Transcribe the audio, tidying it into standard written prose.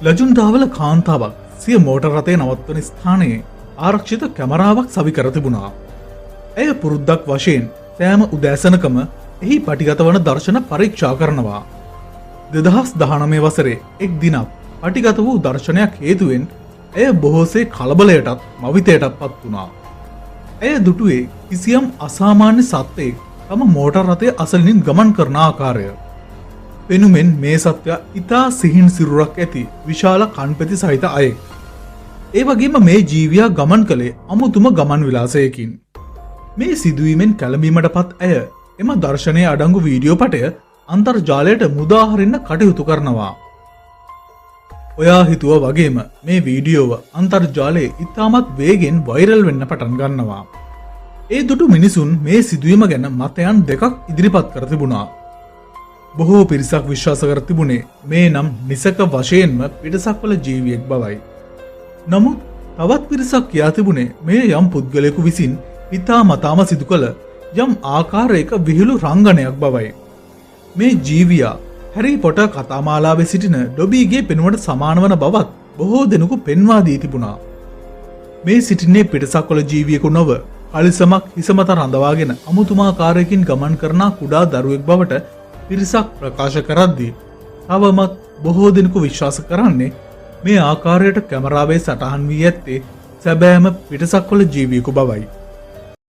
ලජුන් ධාවල කාන්තාවක් සිය මෝටර් රථය නවත්වන ස්ථානයේ ආරක්ෂිත කැමරාවක් සවි කර තිබුණා. ඇය පුරුද්දක් වශයෙන් සෑම උදෑසනකම එහි පටිගත වන දර්ශන පරීක්ෂා කරනවා. 2019 වසරේ එක් දිනක් පටිගත වූ දර්ශනයක් හේතුවෙන් ඇය බොහෝසේ කලබලයටත් මවිතයටත් පත් වුණා. ඇය දුටුවේ කිසියම් අසාමාන්‍ය සත්වයෙක් තම මෝටර් රථය අසලින් ගමන් කරන ආකාරය. පෙනුමෙන් මේ සත්වයා ඉතා සිහින් සිරුරක් ඇති විශාල කන්පැති සහිත අයෙක්. ඒ වගේම මේ ජීවියා ගමන් කළේ අමුතුම ගමන් විලාසයකින්. මේ සිදුවීමෙන් කැළඹීමට පත් ඇය එම දර්ශනයේ අඩංගු වීඩියෝ පටය අන්තර්ජාලයට මුදාහරින්න කටයුතු කරනවා. ඔයා හිතුව වගේම මේ වීඩියෝව අන්තර්ජාලයේ ඉතාමත් වේගෙන් වෛරල් වෙන්න පටන් ගන්නවා. ඒ දුටු මිනිසුන් මේ සිදුවීම ගැන මතයන් දෙකක් ඉදිරිපත් කර තිබුණා. බොහෝ පිරිසක් විශ්වාස කර තිබුණේ මේ නම් නිසක වශයෙන්ම පිටසක්වල ජීවියෙක් බවයි. නමුත් තවත් පිරිසක් කියා තිබුණේ මේ යම් පුද්ගලයෙකු විසින් හිතාමතාම සිදු කළ යම් ආකාරයක විහිළු රංගනයක් බවයි. මේ ජීවියා හැරි පොටර් කතාමාලාවේ සිටින ඩොබීගේ පෙනුමට සමාන වන බවත් බොහෝ දෙනෙකු පෙන්වා දී තිබුණා. මේ සිටින්නේ පිටසක්වල ජීවියෙකු නොව කලිසමක් හිසමත රඳවාගෙන අමුතුමාකාරයකින් ගමන් කරන කුඩා දරුවෙක් බවට පිරිසක් ප්‍රකාශ කරද්දී තවමත් බොහෝ දෙනෙකු විශ්වාස කරන්නේ මේ ආකාරයට කැමරාවේ සටහන් වී ඇත්තේ සැබෑම පිටසක්වල ජීවියෙකු බවයි.